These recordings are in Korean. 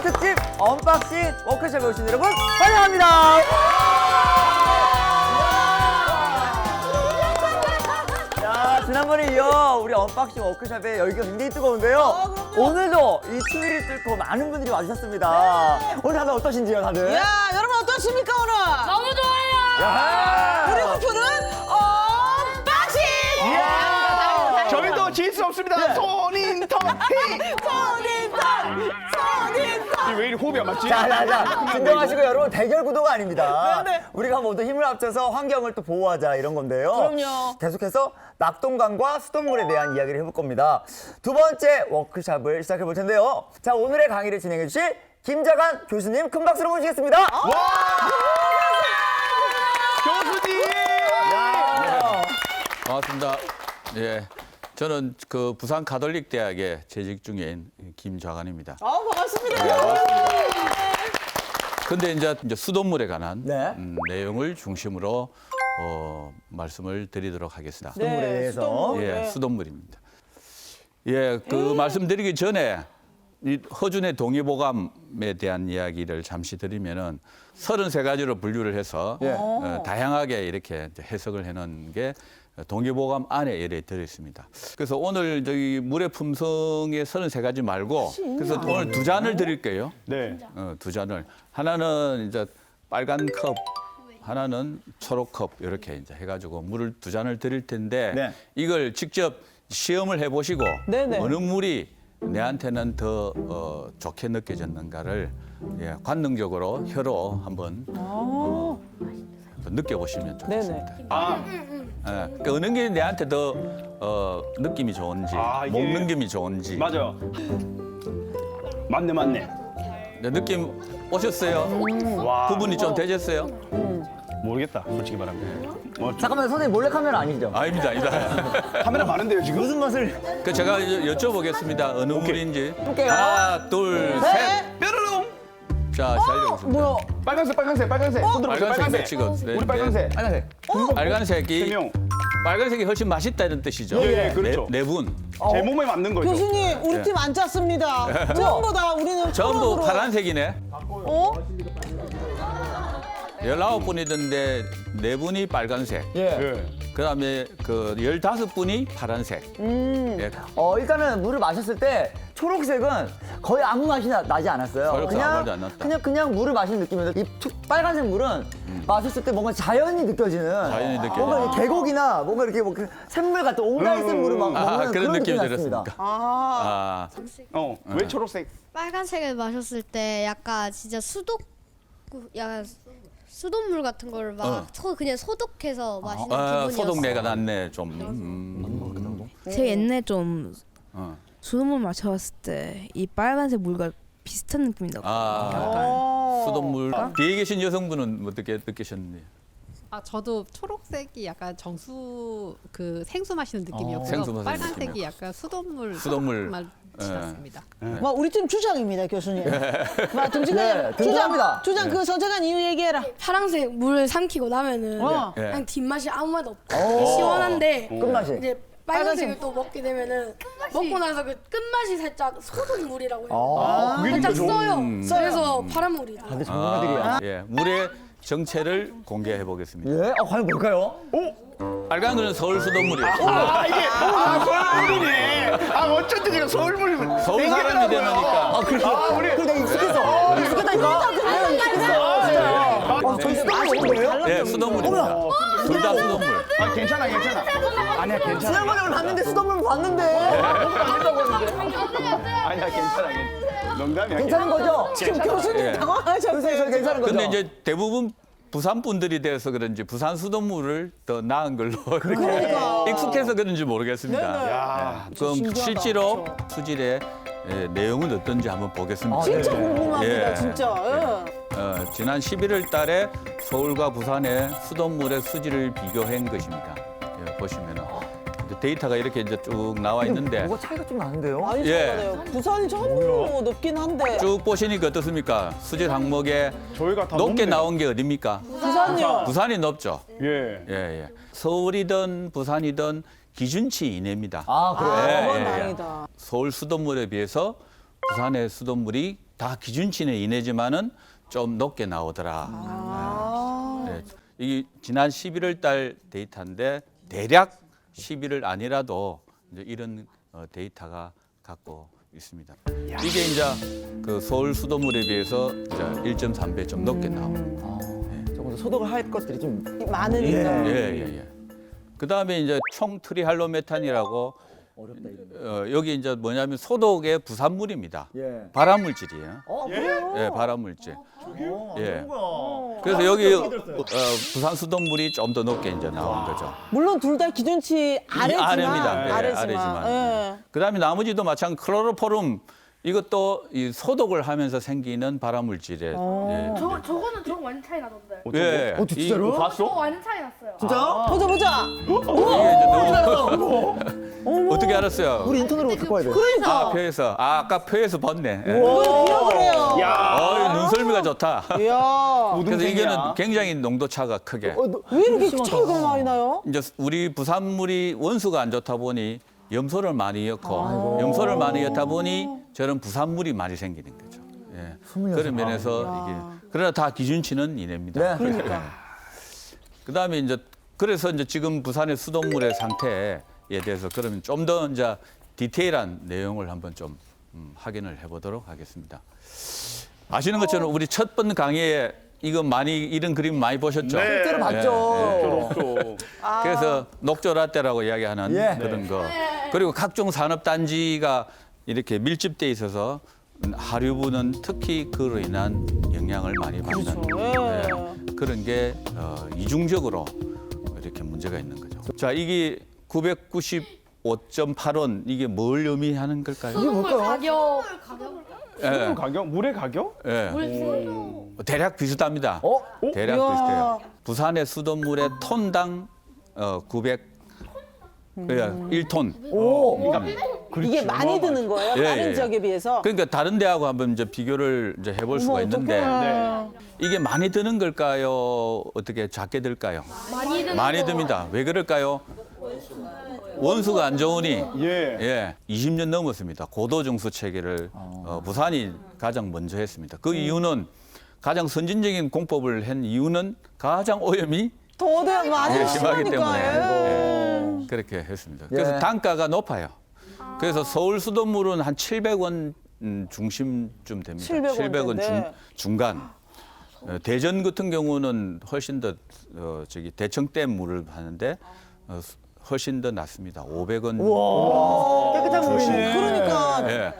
특집 언박싱 워크숍에 오신 여러분 환영합니다. 자, 지난번에 이어 우리 언박싱 워크숍의 열기가 굉장히 뜨거운데요. 오늘도 이 추위를 뚫고 많은 분들이 와주셨습니다. 오늘 다들 어떠신지요, 다들? 야, 여러분 어떻습니까 오늘? 너무 좋아요. 야! 우리 쿠프는 언박싱! 이야! 저희도 질 수 없습니다. 네. 손인턴 헤이. 손인턴! 왜 이리 호흡이 안 맞지? 자, 진정하시고 여러분 대결 구도가 아닙니다. 네네. 우리가 모두 힘을 합쳐서 환경을 또 보호하자 이런 건데요. 그럼요. 계속해서 낙동강과 수돗물에 대한 이야기를 해볼 겁니다. 두 번째 워크숍을 시작해 볼 텐데요. 자, 오늘의 강의를 진행해 주실 김자간 교수님 큰 박수로 모시겠습니다. 교수님! 반갑습니다. 예, 저는 그 부산 가톨릭 대학에 재직 중인 김좌관입니다. 반갑습니다. 근데 이제 수돗물에 관한 네. 내용을 중심으로 말씀을 드리도록 하겠습니다. 수돗물에 대해서. 수돗물. 예, 네. 수돗물입니다. 예, 그 말씀드리기 전에 이 허준의 동의보감에 대한 이야기를 잠시 드리면은 33가지로 분류를 해서 예. 다양하게 이렇게 이제 해석을 해놓은 게 동의보감 안에 이래 들어있습니다. 그래서 오늘 저기 물의 품성의 33가지 말고 그래서 오늘 두 잔을 드릴게요. 네. 두 잔을. 하나는 이제 빨간 컵, 하나는 초록 컵 이렇게 이제 해가지고 물을 두 잔을 드릴 텐데 네. 이걸 직접 시험을 해보시고 네네. 어느 물이 내한테는 더 좋게 느껴졌는가를 예, 관능적으로 혀로 한번 느껴보시면 좋겠습니다. 네네. 예, 그러니까 어느 게 내한테 더 느낌이 좋은지, 아, 이게- 목넘김이 좋은지. 맞아요. 맞네. 네, 느낌 오셨어요? 와. 구분이 좀 되셨어요? 모르겠다. 솔직히 말하면. 잠깐만, 선생님 몰래카메라 아니죠? 아닙니다. 카메라 많은데요, 지금? 무슨 맛을? 그 제가 여쭤보겠습니다. 어느 물인지. 볼게요. 하나, 둘, 셋. 뾰로롱! 자, 잘 적으십니다. 뭐야? 빨간색. 손 들어보세요. 빨간색 지금. 네, 우리 빨간색. 빨간색. 빨간색이 세 명. 빨간색이 훨씬 맛있다는 뜻이죠. 예, 그렇죠. 네 분. 제 몸에 맞는 거죠. 교수님, 우리 예. 팀 안 짰습니다. 전부 다 우리는 전부 초록으로. 파란색이네. 어? 19분이던데 4분이 빨간색. 예. 예. 그다음에 그 15분이 파란색. 예. 일단은 물을 마셨을 때 초록색은 거의 아무 맛이 나지 않았어요. 초록색 아무 맛이 안 났다. 그냥 물을 마시는 느낌이었는데 이 빨간색 물은 마셨을 때 뭔가 자연이 느껴지는 자연이 느껴지는. 뭔가 이렇게 계곡이나 뭔가 이렇게 뭐 샘물 같은 온갈색 물을 막 먹는 그런 느낌이 났습니다. 들었습니까? 아, 왜 초록색? 빨간색을 마셨을 때 약간 진짜 약간 수돗물 같은 걸 막 그냥 소독해서 마시는 기분이었어요. 소독내가 났네 좀. 제가 옛날에 좀 어. 수돗물 마셔봤을 때 이 빨간색 물과 비슷한 느낌이 나고 수돗물. 뒤에 계신 여성분은 어떻게 느끼셨는지. 저도 초록색이 약간 정수 그 생수 마시는 느낌이었고요. 생수 마시는 빨간색이 느낌이요. 약간 수돗물 수돗물. 맛이었습니다. 와, 우리 팀 주장입니다, 교수님. 와, 등장해. 네, 등장합니다. 주장 그 선택한 이유 얘기해라. 파란색 물을 삼키고 나면은 어. 예. 그냥 뒷맛이 아무 맛 없고 시원한데 끝맛이. 이제 빨간색을 또 먹게 되면은 먹고 나서 그 끝맛이 살짝 소금물이라고 해요. 그게 살짝 진짜 써요. 그래서 파란 물이다. 근데 전문가들이야. 예. 물의 정체를 공개해 보겠습니다. 예? 과연 뭘까요? 빨간 거는 서울 수돗물이에요. 서울물이네. 어쩐지 제가 서울물. 서울 사람이 되니까. 그래, 내가 익숙해서. 익숙하다니까? 내가 익숙했어. 저희 수돗물 먹은 거예요? 네, 수돗물입니다. 둘 다 수돗물. 괜찮아. 아니야, 괜찮아. 지난번에 우리 봤는데 수돗물 봤는데. 아니야, 괜찮아. 농담이야. 괜찮은 거죠? 지금 교수님 예. 당황하셨어요. 선생님, 괜찮은 거죠? 근데 이제 대부분 부산 분들이 돼서 그런지 부산 수돗물을 더 나은 걸로 그러니까. 익숙해서 그런지 모르겠습니다. 야, 그럼 신기하다. 실제로 수질의 내용은 어떤지 한번 보겠습니다. 진짜 궁금합니다, 예. 진짜. 지난 11월 달에 서울과 부산의 수돗물의 수질을 비교한 것입니다. 예, 보시면은 데이터가 이렇게 이제 쭉 나와 있는데 뭐가 차이가 좀 나는데요? 아니, 예. 잠깐만요. 부산이 좀 높긴 한데. 쭉 보시니까 어떻습니까? 수질 항목에 저희가 다 높게 높네요. 나온 게 어딥니까? 부산요. 부산이 높죠. 예. 예. 서울이든 부산이든 기준치 이내입니다. 아, 그래요? 예, 그건 예, 예. 다행이다. 서울 수돗물에 비해서 부산의 수돗물이 다 기준치는 이내지만은 좀 높게 나오더라. 네. 이게 지난 11월 달 데이터인데 대략 11월 아니라도 이제 이런 데이터가 갖고 있습니다. 이게 이제 그 서울 수돗물에 비해서 이제 1.3배 좀 높게 나옵니다. 조금 더 소독을 할 것들이 좀 많으니까. 예. 그다음에 이제 총 트리할로메탄이라고 어렵다 이거. 여기 이제 뭐냐면 소독의 부산물입니다. 예. 발암물질이에요. 그래요? 예, 발암물질. 예. 뭐야? 그래서 여기 부산 수돗물이 좀 더 높게 이제 나온 거죠. 물론 둘 다 기준치 아래지만. 아래입니다. 예, 아래지만. 아래지만. 예. 그다음에 나머지도 마찬가지 클로로포름 이것도 이 소독을 하면서 생기는 발암물질에 저거는 좀 완전 차이 나던데. 예. 진짜로? 봤어? 완전 차이 났어요. 진짜? 보자. 어떻게 알았어요? 우리 인터넷으로 듣고 와야 돼. 그러니까. 표에서 아까 표에서 봤네. 예. 기억을 해요. 야. 눈썰미가 좋다. 이야. 그래서 이거는 굉장히 농도 차가 크게. 왜 이렇게 차이가 많이 나요? 이제 우리 부산물이 원수가 안 좋다 보니 염소를 많이 넣고 염소를 많이 넣다 보니 저런 부산물이 많이 생기는 거죠. 예. 그런 면에서 이게 그러나 다 기준치는 이내입니다. 네. 그다음에 이제 그래서 이제 지금 부산의 수돗물의 상태에 대해서 그러면 좀 더 이제 디테일한 내용을 한번 좀 확인을 해보도록 하겠습니다. 아시는 것처럼 우리 첫 번 강의에 이거 많이 이런 그림 많이 보셨죠? 네. 실제로 봤죠. 또 그래서 녹조라떼라고 이야기하는 예. 그런 거. 그리고 각종 산업단지가 이렇게 밀집돼 있어서 하류부는 특히 그로 인한 영향을 많이 받는 예, 그런 게 이중적으로 이렇게 문제가 있는 거죠. 자, 이게 995.8원 이게 뭘 의미하는 걸까요? 수돗물 가격. 예, 가격? 물의 가격? 예. 대략 비슷합니다. 대략 이야. 비슷해요. 부산의 수돗물의 톤당 900 1톤. 이게 많이 드는 거예요? 예, 다른 예. 지역에 비해서? 그러니까 다른 데하고 한번 이제 비교를 이제 해볼 수가 있는데 네. 이게 많이 드는 걸까요? 어떻게 작게 들까요? 많이 듭니다. 왜 그럴까요? 원수가 안 좋으니 예. 20년 넘었습니다. 고도 정수 체계를 부산이 가장 먼저 했습니다. 그 이유는 가장 선진적인 공법을 한 이유는 가장 오염이 더 많이 심하기 때문에 심하니까. 그렇게 했습니다. 그래서 예. 단가가 높아요. 그래서 서울 수돗물은 한 700원 중심쯤 됩니다. 700원 700원 인데. 중간. 대전 같은 경우는 훨씬 더 대청댐 물을 하는데 훨씬 더 낮습니다. 500원. 깨끗한 물이네. 그러니까 예.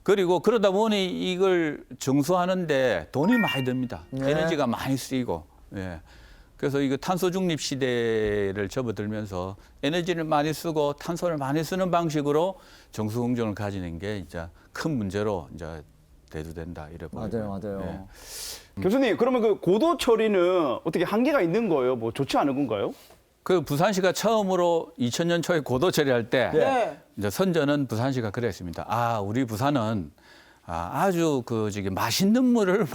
그리고 그러다 보니 이걸 정수하는데 돈이 많이 듭니다. 네. 에너지가 많이 쓰이고. 예. 그래서 이거 탄소 중립 시대를 접어들면서 에너지를 많이 쓰고 탄소를 많이 쓰는 방식으로 정수 공정을 가지는 게 이제 큰 문제로 이제 대두된다 이래 보여요. 맞아요. 교수님, 그러면 그 고도 처리는 어떻게 한계가 있는 거예요? 뭐 좋지 않은 건가요? 그 부산시가 처음으로 2000년 초에 고도 처리할 때 네. 이제 선전은 부산시가 그랬습니다. 아, 우리 부산은 아주 맛있는 물을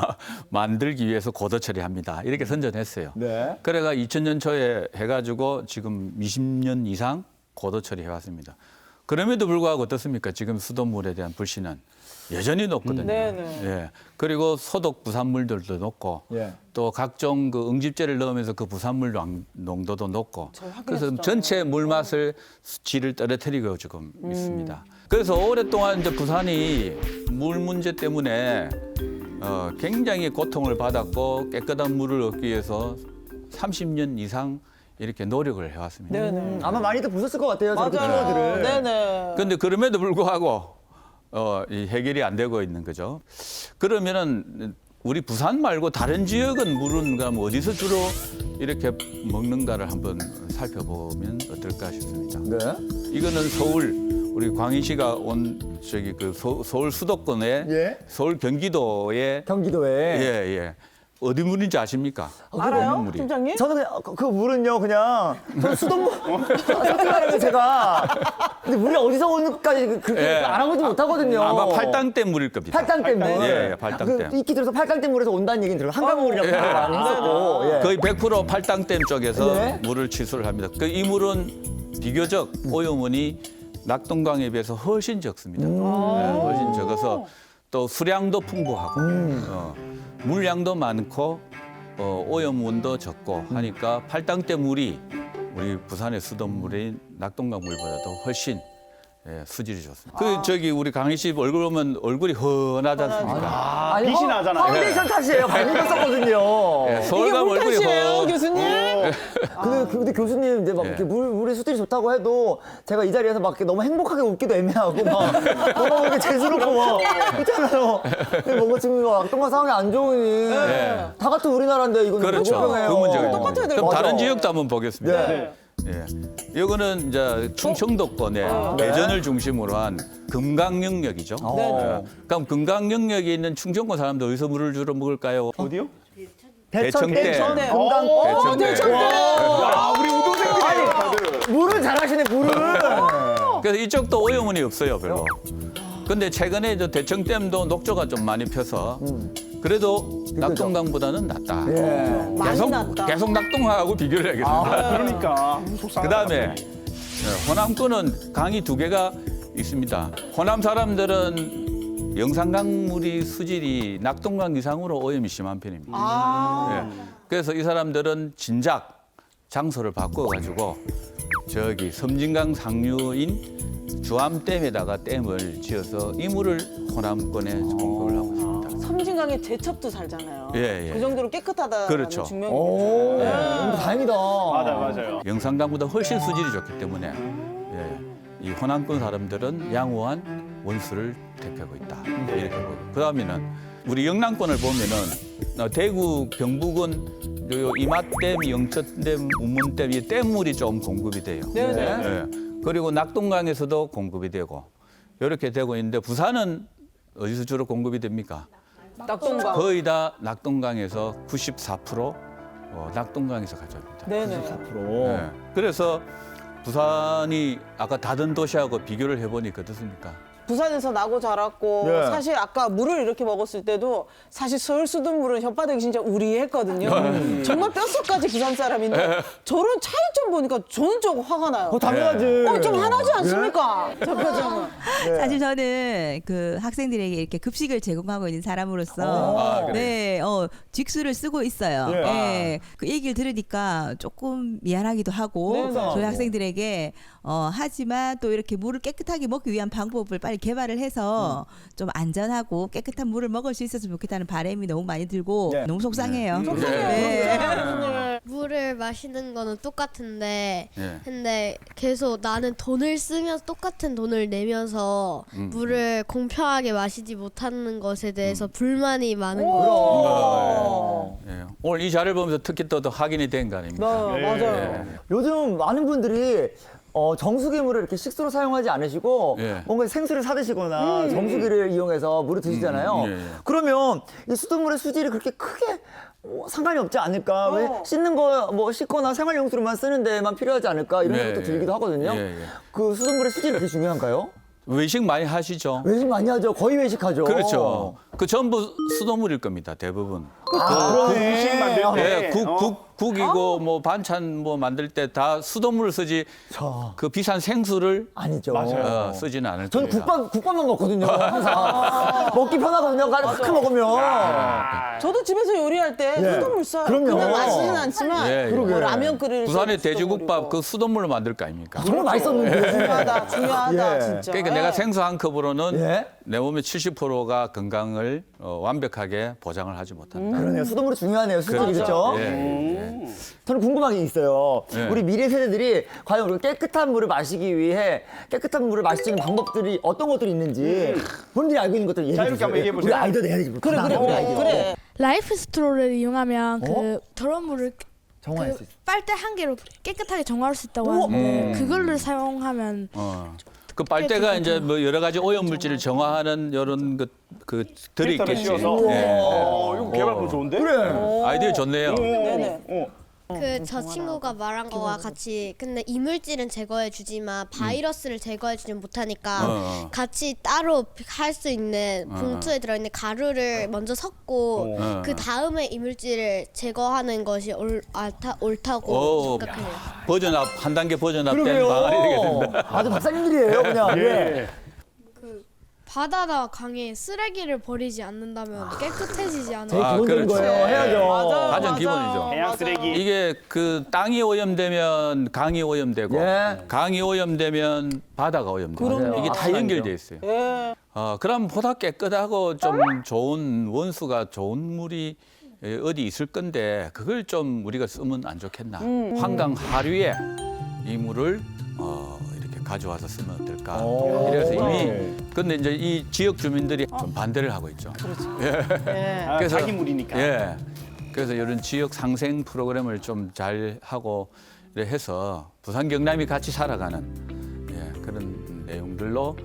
만들기 위해서 고도 처리합니다. 이렇게 선전했어요. 네. 그래가 2000년 초에 해가지고 지금 20년 이상 고도 처리해왔습니다. 그럼에도 불구하고 어떻습니까? 지금 수돗물에 대한 불신은 여전히 높거든요. 네네. 예. 그리고 소독 부산물들도 높고 예. 또 각종 그 응집제를 넣으면서 그 부산물 농도도 높고 그래서 확인했었잖아요. 전체 물맛을 질을 떨어뜨리고 지금 있습니다. 그래서 오랫동안 이제 부산이 물 문제 때문에 굉장히 고통을 받았고 깨끗한 물을 얻기 위해서 30년 이상 이렇게 노력을 해왔습니다. 네네. 아마 많이들 보셨을 것 같아요. 저렇게 맞아요. 키워드를. 네네. 그런데 그럼에도 불구하고 이 해결이 안 되고 있는 거죠. 그러면은 우리 부산 말고 다른 지역은 물은 그럼 어디서 주로 이렇게 먹는가를 한번 살펴보면 어떨까 싶습니다. 네. 이거는 서울 우리 광희씨가 온 서울 수도권의 예. 서울 경기도의 경기도에. 예. 어디 물인지 아십니까? 알아요, 어느 물이? 팀장님? 저는 그냥 그 물은요 그냥 저 수돗물 솔직히 말하면 제가 근데 물이 어디서 오는까지 그렇게 예. 알아보지 못하거든요. 아마 팔당댐 물일 겁니다. 팔당댐 물. 예, 팔당댐. 그 익히 들어서 팔당댐 물에서 온다는 얘기는 들어요. 한강물이라고 많이 했었고. 예. 거의 100% 팔당댐 쪽에서 예. 물을 취수를 합니다. 이 물은 비교적 오염원이 낙동강에 비해서 훨씬 적습니다. 훨씬 적어서 또 수량도 풍부하고 물량도 많고 오염원도 적고 하니까 팔당대 물이 우리 부산의 수돗물인 낙동강 물보다도 훨씬 수질이 좋습니다. 그 저기 우리 강희 씨 얼굴 보면 얼굴이 훤하지 않습니까? 아니, 빛이 나잖아요. 파운데이션 탓이에요. 발명했었거든요. 예, 서울 가면 얼굴이 탓이에요, 훤. 교수님? 근데 교수님 이제 막 이렇게 물의 수질이 좋다고 해도 제가 이 자리에서 막 이렇게 너무 행복하게 웃기도 애매하고 막 너무 이렇게 재수롭고 막 그렇잖아요. 근데 뭔가 지금 낙동강 상황이 안 좋으니 다 같은 우리나라인데 이건 그렇죠. 너무 그 불평해요. 문제가 똑같아야 있는 될 거예요. 그럼 것 다른 같아요. 지역도 한번 보겠습니다. 네. 예. 이거는 이제 충청도권의 대전을 중심으로 한 금강 영역이죠. 예. 그럼 금강 영역에 있는 충청권 사람들 어디서 물을 주로 먹을까요? 어디요? 대청댐. 금강. 대청댐. 아, 우리 우동생들이에요, 다들. 물을 잘하시네, 물을. 그래서 이쪽도 오염원이 없어요, 별로. 근데 최근에 저 대청댐도 녹조가 좀 많이 펴서 그래도 낙동강보다는 낫다. 예. 계속 낙동강하고 비교를 하겠습니다. 그러니까. 속상하다. 그다음에 호남권은 강이 두 개가 있습니다. 호남 사람들은 영산강 물이 수질이 낙동강 이상으로 오염이 심한 편입니다. 예. 그래서 이 사람들은 진작 장소를 바꿔가지고 저기 섬진강 상류인 주암댐에다가 댐을 지어서 이 물을 호남권에 공급을 하고 있습니다. 섬진강에 제첩도 살잖아요. 예, 예. 그 정도로 깨끗하다는 그렇죠. 증명이. 오, 다행이다. 맞아요. 영산강보다 훨씬 수질이 좋기 때문에 이 호남권 사람들은 양호한 원수를 택하고 있다. 이렇게 보고. 그다음에는 우리 영남권을 보면은 대구, 경북은 요 이맛댐, 영천댐, 우문댐 이 댐물이 좀 공급이 돼요. 네네. 예. 그리고 낙동강에서도 공급이 되고 이렇게 되고 있는데 부산은 어디서 주로 공급이 됩니까? 낙동강. 거의 다 낙동강에서 94% 낙동강에서 가져옵니다. 네네. 네. 그래서 부산이 아까 다른 도시하고 비교를 해보니까 어떻습니까? 부산에서 나고 자랐고 네. 사실 아까 물을 이렇게 먹었을 때도 사실 서울 수돗물은 혓바닥이 진짜 우리했거든요. 정말 뼛속까지 부산 사람인데 저런 차이점 보니까 저는 좀 화가 나요. 당연하지. 좀 화나지 않습니까? 저 표정은. 사실 저는 그 학생들에게 이렇게 급식을 제공하고 있는 사람으로서 아, 그래요? 네, 직수를 쓰고 있어요. 예. 네. 그 얘기를 들으니까 조금 미안하기도 하고 네네. 저희 학생들에게 하지만 또 이렇게 물을 깨끗하게 먹기 위한 방법을 빨리 개발을 해서 좀 안전하고 깨끗한 물을 먹을 수 있었으면 좋겠다는 바람이 너무 많이 들고 네. 너무 속상해요. 네. 물을 마시는 거는 똑같은데 예. 근데 계속 나는 돈을 쓰면서 똑같은 돈을 내면서 물을 공평하게 마시지 못하는 것에 대해서 불만이 많은 거예요. 예. 오늘 이 자료를 보면서 특히 또 확인이 된 거 아닙니까? 맞아요. 요즘 많은 분들이 정수기물을 이렇게 식수로 사용하지 않으시고 예. 뭔가 생수를 사드시거나 정수기를 이용해서 물을 드시잖아요. 예, 예. 그러면 이 수돗물의 수질이 그렇게 크게 상관이 없지 않을까? 왜 씻는 거 뭐 씻거나 생활용수로만 쓰는 데만 필요하지 않을까? 이런 네, 생각도 예. 들기도 하거든요. 예, 예. 그 수돗물의 수질이 그렇게 중요한가요? 외식 많이 하시죠? 외식 많이 하죠. 거의 외식하죠. 그렇죠. 그 전부 수돗물일 겁니다. 대부분. 음식 만들 때. 네, 국이고 뭐 반찬 뭐 만들 때 다 수돗물을 쓰지 그 비싼 생수를 아니죠. 맞아요. 쓰지는 않을 저는 겁니다. 국밥만 먹거든요. 항상 먹기 편하거든요. 팍 먹으면. 저도 집에서 요리할 때 예. 수돗물 써요. 그럼요. 그냥 마시진 않지만 예, 예. 뭐 그러게. 라면 끓일 때 부산의 수돗물이고. 돼지국밥 그 수돗물로 만들 거 아닙니까? 정말 맛있었는데. 중요하다 예. 진짜. 그러니까 내가 생수 한 컵으로는 예. 내 몸의 70%가 건강을 완벽하게 보장을 하지 못한다. 그러네요. 수돗물이 중요하네요. 수질이 그렇죠? 예, 예, 예. 저는 궁금한 게 있어요. 네. 우리 미래 세대들이 과연 우리 깨끗한 물을 마시기 위해 깨끗한 물을 마실 수 있는 방법들이 어떤 것들이 있는지 본인들이 알고 있는 것들 얘기해 자유롭게 주세요. 한번 얘기해 보세요. 우리 아이디어 내야 되지. 그래. 라이프 스트로를 이용하면 그 더러운 물을 정화할 수 있어. 빨대 한 개로 깨끗하게 정화할 수 있다고 하는데 그걸를 사용하면 그 빨대가 이제 뭐 여러 가지 오염 물질을 정화하는 이런 그 들이 필터를 있겠지. 씌워서. 예. 이거 개발품 좋은데? 그래. 아이디어 좋네요. 그 저 친구가 말한 거와 같이 근데 이물질은 제거해 주지만 바이러스를 제거해 주지 못하니까 같이 따로 할 수 있는 봉투에 들어있는 가루를 먼저 섞고 그 다음에 이물질을 제거하는 것이 옳다고 생각해요. 버전업 한 단계 버전업된 그러게요. 방안이 되겠습니다. 아주 박사님들이에요, 그냥. 예. 바다나 강에 쓰레기를 버리지 않는다면 깨끗해지지 않아요. 제일 기본적인 그렇지. 거예요. 해야죠. 맞아요. 가장 기본이죠. 해양 쓰레기. 이게 그 땅이 오염되면 강이 오염되고 예. 강이 오염되면 바다가 오염되고 그럼요. 이게 다 연결돼 있어요. 예. 그럼 보다 깨끗하고 좀 좋은 원수가 좋은 물이 어디 있을 건데 그걸 좀 우리가 쓰면 안 좋겠나? 한강 하류에 이 물을 이렇게 가져와서 쓰면 어떨까? 오. 이래서 이미 근데 이제 이 지역 주민들이 좀 반대를 하고 있죠. 예. 아, 그래서- 자기 물이니까. 예. 그래서 이런 지역 상생 프로그램을 좀 잘 하고 이래 해서 부산 경남이 같이 살아가는 그런 내용들로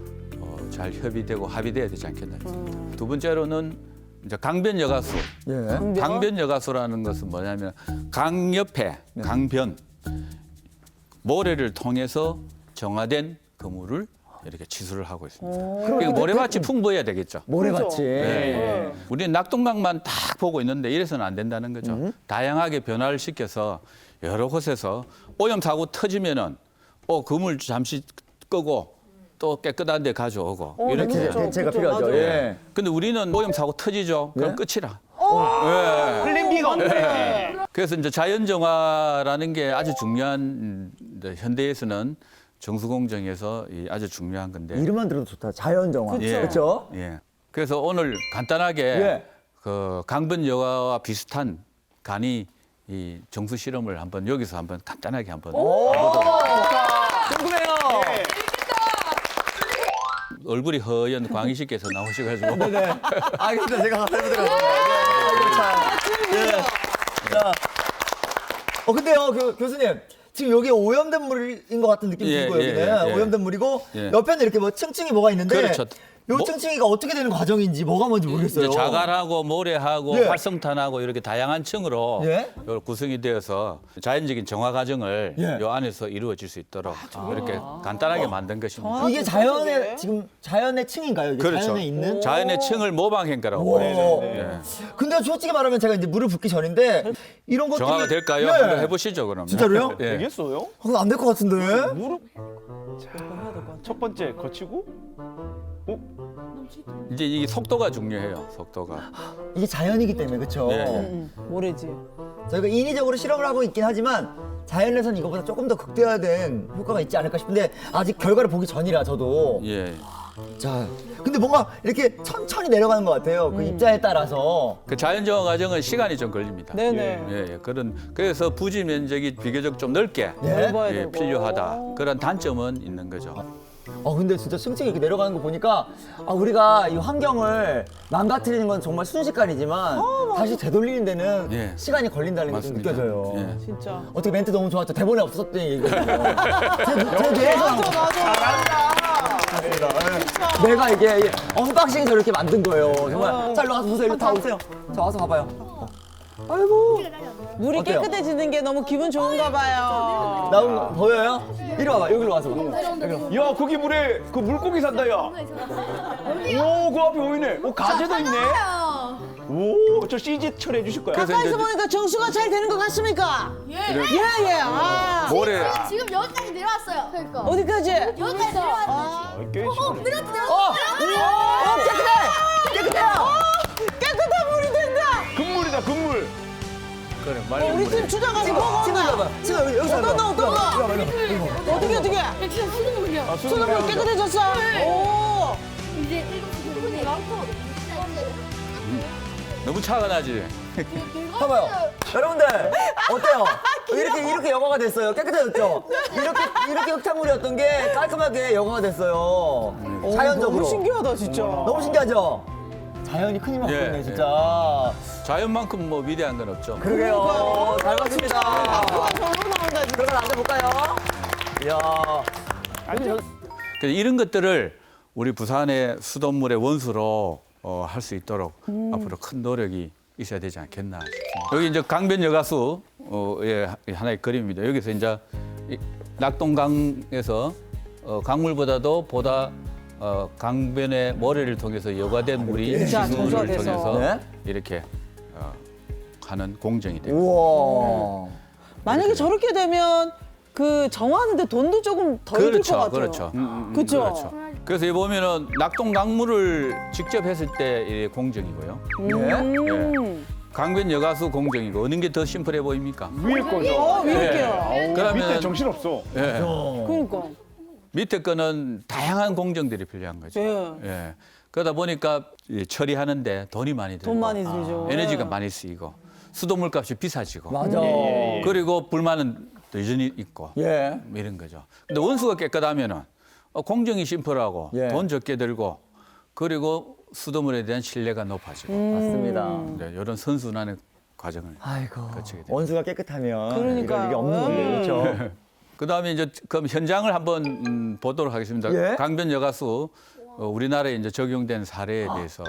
잘 협의되고 합의돼야 되지 않겠나. 두 번째로는 이제 강변 여가수. 예. 강변 여가수라는 것은 뭐냐면 강 옆에 강변 모래를 통해서 정화된 그물을 이렇게 치수를 하고 있습니다. 그러니까 모래밭이 풍부해야 되겠죠. 모래밭이. 예. 우리는 낙동강만 딱 보고 있는데 이래서는 안 된다는 거죠. 다양하게 변화를 시켜서 여러 곳에서 오염 사고 터지면은 그물 잠시 끄고 또 깨끗한 데 가져오고 이렇게 해요. 대체가 그렇죠. 필요하죠. 맞아요. 예. 근데 우리는 오염 사고 터지죠. 그럼 예? 끝이라. 예. 플랜 B가 없네. 그래서 이제 자연 정화라는 게 아주 중요한 현대에서는 정수공정에서 아주 중요한 건데. 이름만 들어도 좋다. 자연정화. 예. 그렇죠? 예. 그래서 오늘 간단하게 예. 그 강변 여가와 비슷한 간이 이 정수 실험을 한번 여기서 한번 간단하게 한번 궁금해요. 얼굴이 허연 광희 씨께서 나오셔가지고 네네. 알겠습니다. 제가 가서 해보도록 하겠습니다. 예. 자. 근데요, 교수님. 지금 여기 오염된 물인 것 같은 느낌이 예, 들고 예, 여기는 예. 오염된 물이고 예. 옆에는 이렇게 뭐 층층이 뭐가 있는데 그렇죠. 요 뭐- 층층이가 어떻게 되는 과정인지 뭐가 뭔지 모르겠어요. 이제 자갈하고 모래하고 예. 활성탄하고 이렇게 다양한 층으로 예. 요 구성이 되어서 자연적인 정화 과정을 예. 요 안에서 이루어질 수 있도록 이렇게 간단하게 만든 것입니다. 이게 자연의 지금 자연의 층인가요? 이게 그렇죠. 자연에 있는? 자연의 층을 모방한 거라고 오. 보여요. 예. 근데 솔직히 말하면 제가 이제 물을 붓기 전인데 이런 것들 정화가 될까요? 예. 한번 해보시죠, 그럼. 진짜로요? 예. 되겠어요? 그건 안 될 것 같은데. 무릎. 첫 번째 거치고. 이제 이 속도가 중요해요. 속도가. 이게 자연이기 때문에 그렇죠. 예. 모래지. 저희가 인위적으로 실험을 하고 있긴 하지만 자연에서는 이거보다 조금 더 극대화된 효과가 있지 않을까 싶은데 아직 결과를 보기 전이라 저도. 예. 자, 근데 뭔가 이렇게 천천히 내려가는 것 같아요. 그 입자에 따라서. 그 자연 정화 과정은 시간이 좀 걸립니다. 네네. 예, 그래서 부지 면적이 비교적 좀 넓게 예? 넓어야 예, 되고. 필요하다. 그런 단점은 있는 거죠. 근데 진짜 층층이 이렇게 내려가는 거 보니까 우리가 이 환경을 망가뜨리는 건 정말 순식간이지만 다시 되돌리는 데는 예. 시간이 걸린다는 게 좀 맞습니다. 느껴져요. 예. 진짜. 어떻게 멘트 너무 좋았죠? 대본에 없었던 얘기거든요. 제 뇌에서 맞습니다. 예. 내가 이게 언박싱 저렇게 만든 거예요. 정말. 자, 일로 와서 보세요. 일로 다 오세요. 자, 와서 봐봐요. 아이고. 물이 어때요? 깨끗해지는 게 너무 기분 좋은가 봐요. 나온 거 보여요? 이리 와봐. 여기로 와서 봐. 여기로. 야, 거기 물에 그 물고기 산다, 야. 오, 그 앞에 보이네. 오, 가재도 있네. 오, 저 CG 처리해 주실 거야. 그래서 가까이서 이제 보니까 정수가 잘 되는 것 같습니까? 예. 예. 아. 모래 지금 여기까지 내려왔어요. 그러니까. 어디까지? 여기까지 내려왔어요. 아, 꽤 시원해. 깨끗한 물이 된다. 금물이다, 금물. 그래 우리 맑은 팀 물에 주장하고 뭐가 지금 없나? 일로 와봐. 지금 여기서 어떤 거, 어떤 거? 어떻게? 진짜 수돗물이야. 아, 수돗물 수돗물 깨끗해졌어? 오. 이제 수돗물이 많고 너무 차가 나지. 봐봐요. 여러분들 어때요? 이렇게 여과가 됐어요. 깨끗해졌죠? 이렇게 흙탕물이었던 게 깔끔하게 여과가 됐어요. 자연적으로. 너무 신기하다 진짜. 너무 신기하죠? 자연이 큰 힘을 갖고 있네 예, 진짜. 자연만큼 뭐 위대한 건 없죠. 그러게요. 잘 봤습니다. 앞으로 절로 나온다 진짜. 그러면 앉아볼까요? 이야. 그래서 이런 것들을 우리 부산의 수돗물의 원수로 할 수 있도록 앞으로 큰 노력이 있어야 되지 않겠나 싶습니다. 여기 이제 강변 여가수 의 하나의 그림입니다. 여기서 이제 이 낙동강에서 강물보다도 보다 강변의 모래를 통해서 여과된 물이 진짜 지수를 정수화돼서. 통해서 네. 이렇게 하는 공정이 됩니다. 우와. 만약에 저렇게 되면 그 정하는데 돈도 조금 덜 들 것 같아요. 그렇죠. 그죠? 그렇죠. 그래서 여기 보면은 낙동 강물을 직접 했을 때 공정이고요. 예. 강변 여가수 공정이고 어느 게 더 심플해 보입니까? 위에 거죠. 이렇게요. 그러면 밑에 정신없어. 예. 그러니까. 밑에 거는 다양한 공정들이 필요한 거죠. 예. 예. 그러다 보니까 처리하는데 돈이 많이 들고 돈 많이 들죠. 에너지가 예. 많이 쓰이고 수돗물 값이 비싸지고 맞아. 그리고 불만은 또 여전히 있고 예. 뭐 이런 거죠. 근데 원수가 깨끗하면은 공정이 심플하고 예. 돈 적게 들고 그리고 수돗물에 대한 신뢰가 높아지고 맞습니다. 네, 이런 선순환의 과정을 아이고. 거치게 됩니다. 원수가 깨끗하면 그러니까요. 이럴 일이 없는 건데 그렇죠. 그다음에 이제 그럼 현장을 한번 보도록 하겠습니다. 예? 강변 여가수 우리나라에 이제 적용된 사례에 대해서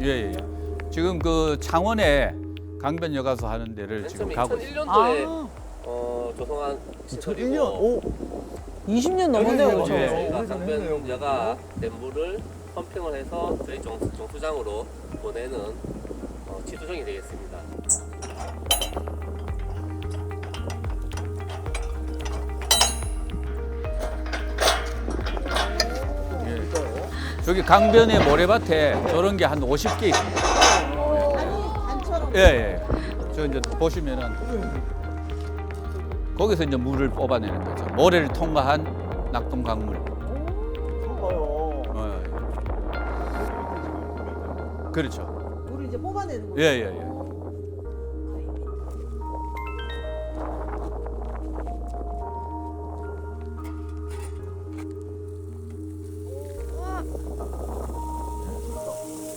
예, 예. 지금 그 창원에 강변 여가수 하는 데를 지금 가고 있습니다. 2001년도에 조성한 2001년. 오. 20년 넘었네요. 그렇죠? 예. 저희가 강변 여가 댐물을 펌핑을 해서 저희 정수장으로 보내는 지수정이 되겠습니다. 저기 강변의 모래밭에 저런 게 한 50개 있습니다. 예, 예. 저 이제 보시면은 거기서 이제 물을 뽑아내는 거죠. 모래를 통과한 낙동 강물. 그렇죠. 물을 이제 뽑아내는 거예요. 예, 예, 예.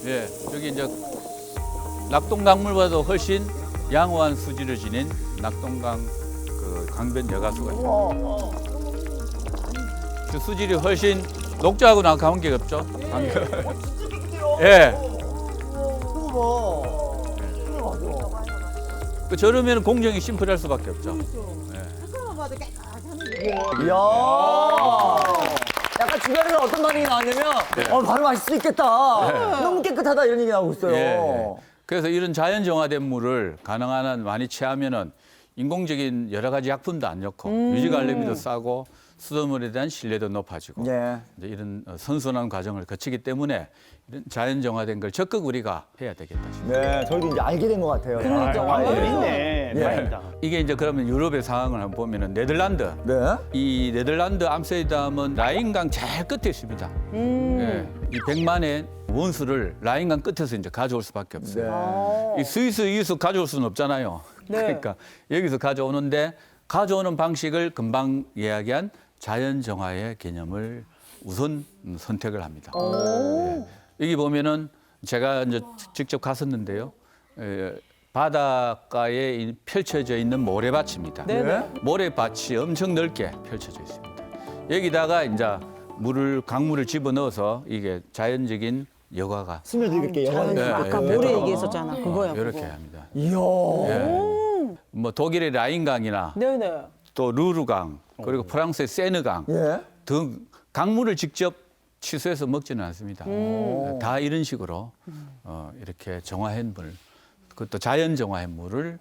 예, 여기 이제 낙동 강물보다도 훨씬 양호한 수질을 지닌 낙동강 그 강변 여가수가 있습니다. 그 수질이 훨씬 녹조하고는 관계가 없죠. 예. 그 저러면 공정이 심플할 수밖에 없죠. 이야. 약간 주변에서 어떤 반응이 나왔냐면, 바로 마실 수 있겠다. 너무 깨끗하다 이런 얘기 나오고 있어요. 예, 예. 그래서 이런 자연 정화된 물을 가능한 한 많이 취하면은 인공적인 여러 가지 약품도 안 넣고 유지 관리비도 싸고 수돗물에 대한 신뢰도 높아지고 예. 이제 이런 선순환 과정을 거치기 때문에 이런 자연 정화된 걸 적극 우리가 해야 되겠다 싶습니다. 네, 저희도 이제 알게 된 것 같아요. 방법이 있네. 예. 다행이다. 이게 이제 그러면 유럽의 상황을 한번 보면은 네덜란드 네. 이 네덜란드 암스테르담은 라인강 제일 끝에 있습니다. 예, 이 100만의 원수를 라인강 끝에서 이제 가져올 수밖에 없어요. 이 스위스 이수 가져올 수는 없잖아요. 네. 그러니까 여기서 가져오는데 가져오는 방식을 금방 이야기한 자연 정화의 개념을 우선 선택을 합니다. 예. 여기 보면은 제가 이제 직접 갔었는데요. 바닷가에 펼쳐져 있는 모래밭입니다. 네네. 모래밭이 엄청 넓게 펼쳐져 있습니다. 여기다가 이제 강물을 집어넣어서 이게 자연적인 여과가 스며들게 여과는 네, 아까 네, 모래 네. 얘기했었잖아. 그거야. 이렇게 그거. 합니다. 이야. 예. 뭐 독일의 라인강이나 네네. 또 루르강 그리고 프랑스의 세느강 예. 등 강물을 직접 취수해서 먹지는 않습니다. 다 이런 식으로 이렇게 정화한 물, 그것도 자연 정화한 물을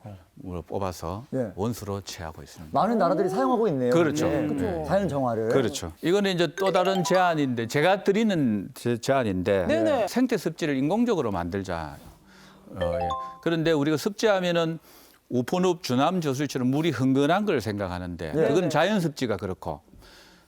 뽑아서 예. 원수로 취하고 있습니다. 많은 나라들이 사용하고 있네요. 그렇죠. 예. 그렇죠. 자연 정화를. 그렇죠. 이거는 이제 또 다른 제안인데 제가 드리는 제안인데 네네. 생태 습지를 인공적으로 만들자. 예. 그런데 우리가 습지하면은 우포늪, 주남 저수지처럼 물이 흥건한 걸 생각하는데 네. 그건 자연 습지가 그렇고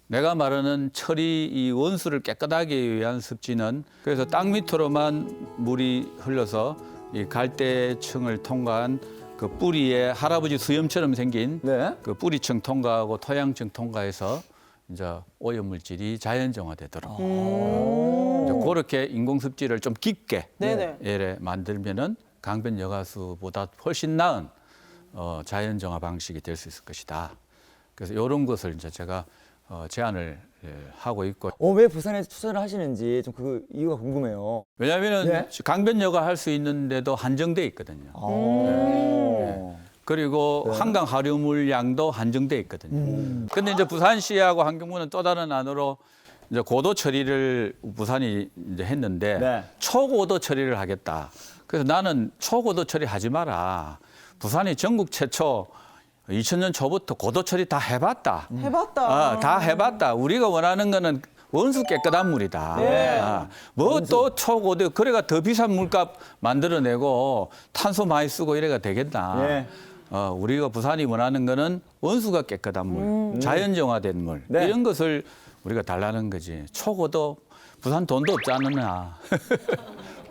내가 말하는 철이 이 원수를 깨끗하게 위한 습지는 그래서 땅 밑으로만 물이 흘러서 이 갈대층을 통과한 그 뿌리에 할아버지 수염처럼 생긴 네. 그 뿌리층 통과하고 토양층 통과해서 이제 오염 물질이 자연 정화되도록 이제 그렇게 인공 습지를 좀 깊게 네네. 예래 만들면은 강변 여가수보다 훨씬 나은 자연 정화 방식이 될 수 있을 것이다. 그래서 이런 것을 이제 제가 제안을 하고 있고 왜 부산에 투자를 하시는지 좀 그 이유가 궁금해요. 왜냐하면은 네. 강변 여가 할 수 있는데도 한정돼 있거든요. 네. 그리고 한강 하류물 양도 한정돼 있거든요. 근데 이제 부산시하고 환경부는 또 다른 안으로 이제 고도 처리를 부산이 이제 했는데 네. 초고도 처리를 하겠다. 그래서 나는 초고도 처리하지 마라. 부산이 전국 최초 2000년 초부터 고도 처리 다 해봤다. 해봤다. 다 해봤다. 우리가 원하는 거는 원수 깨끗한 물이다. 네. 뭐 또 초고도 그래가 더 비싼 물값 만들어내고 탄소 많이 쓰고 이래가 되겠나. 네. 우리가 부산이 원하는 거는 원수가 깨끗한 물, 자연정화된 물 네. 이런 것을 우리가 달라는 거지. 초고도 부산 돈도 없지 않느냐.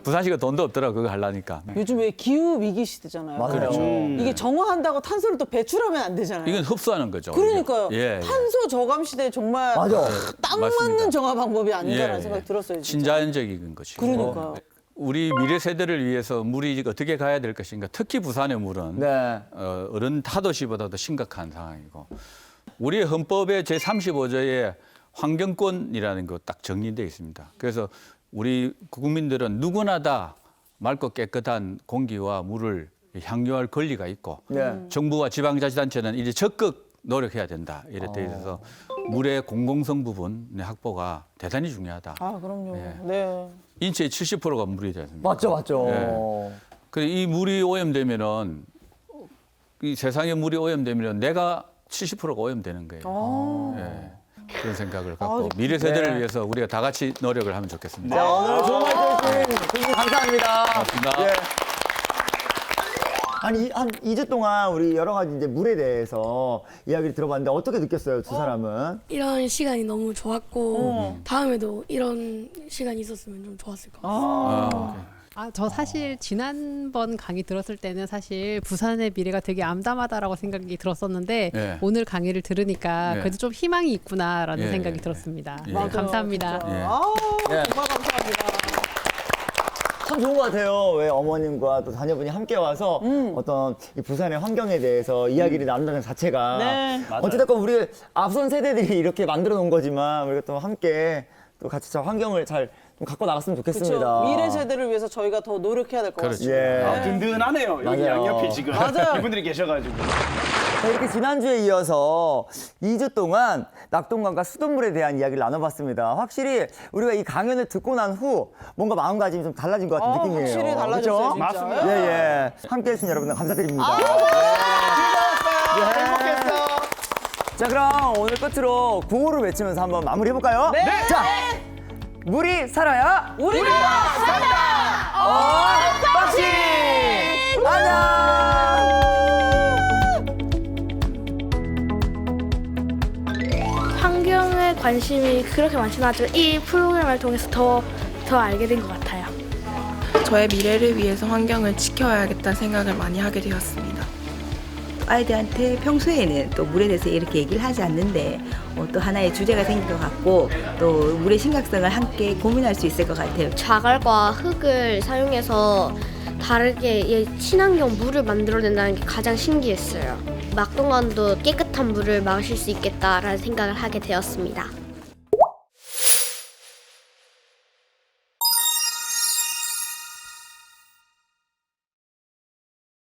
부산시가 돈도 없더라 그거 하려니까. 요즘 왜 기후 위기 시대잖아요. 맞아요. 그렇죠. 이게 정화한다고 탄소를 또 배출하면 안 되잖아요. 이건 흡수하는 거죠. 그러니까요. 예, 예. 탄소 저감 시대에 정말 맞아. 딱 맞습니다. 맞는 정화 방법이 아닌가라는 예, 예. 생각이 들었어요. 진짜. 친자연적인 것이. 그러니까요. 우리 미래 세대를 위해서 물이 어떻게 가야 될 것인가. 특히 부산의 물은 네. 어른 타도시보다도 심각한 상황이고. 우리 헌법의 제35조에 환경권이라는 거 딱 정리되어 있습니다. 그래서 우리 국민들은 누구나 다 맑고 깨끗한 공기와 물을 향유할 권리가 있고 네. 정부와 지방자치단체는 이제 적극 노력해야 된다. 이래 돼 있어서 물의 공공성 부분의 확보가 대단히 중요하다. 아, 그럼요. 예. 네. 인체의 70%가 물이 되지 않습니까? 맞죠. 네. 그래 이 물이 오염되면은 이 세상에 물이 오염되면 내가 70%가 오염되는 거예요. 예. 그런 생각을 갖고 미래 세대를 네. 위해서 우리가 다 같이 노력을 하면 좋겠습니다. 자, 오늘 좋은 말씀 해주신 교수님 감사합니다. 고맙습니다. 예. 한 2주 동안 우리 여러 가지 이제 물에 대해서 이야기를 들어봤는데 어떻게 느꼈어요, 두 사람은? 이런 시간이 너무 좋았고 다음에도 이런 시간이 있었으면 좀 좋았을 것 같아요. 저 사실 지난번 강의 들었을 때는 사실 부산의 미래가 되게 암담하다라고 생각이 들었었는데 예. 오늘 강의를 들으니까 예. 그래도 좀 희망이 있구나라는 예, 생각이 예, 들었습니다. 예. 네, 감사합니다. 예. 예. 정말 감사합니다. 참 좋은 것 같아요. 왜 어머님과 또 자녀분이 함께 와서 어떤 이 부산의 환경에 대해서 이야기를 나눈다는 자체가 네. 어찌됐건 우리 앞선 세대들이 이렇게 만들어 놓은 거지만 우리가 또 함께 또 같이 저 환경을 잘 좀 갖고 나갔으면 좋겠습니다. 그렇죠. 미래 세대를 위해서 저희가 더 노력해야 될 것 그렇죠. 같습니다. 예. 아, 든든하네요. 여기 맞아요. 양옆에 지금 맞아요. 이분들이 계셔가지고. 자, 이렇게 지난주에 이어서 2주 동안 낙동강과 수돗물에 대한 이야기를 나눠봤습니다. 확실히 우리가 이 강연을 듣고 난 후 뭔가 마음가짐이 좀 달라진 것 같은 느낌이에요. 확실히 달라졌어요, 그렇죠? 진짜. 맞습니다. 예, 예. 함께 해주신 여러분들 감사드립니다. 행복했어. 자, 그럼 오늘 끝으로 구호를 외치면서 한번 마무리해볼까요? 네. 자, 물이 살아야 우리가 산다! 박씨! 안녕! 환경에 관심이 그렇게 많지는 않지만 이 프로그램을 통해서 더 알게 된 것 같아요. 저의 미래를 위해서 환경을 지켜야겠다는 생각을 많이 하게 되었습니다. 아이들한테 평소에는 또 물에 대해서 이렇게 얘기를 하지 않는데 또 하나의 주제가 생긴 것 같고 또 물의 심각성을 함께 고민할 수 있을 것 같아요. 자갈과 흙을 사용해서 다르게 친환경 물을 만들어낸다는 게 가장 신기했어요. 낙동강도 깨끗한 물을 마실 수 있겠다라는 생각을 하게 되었습니다.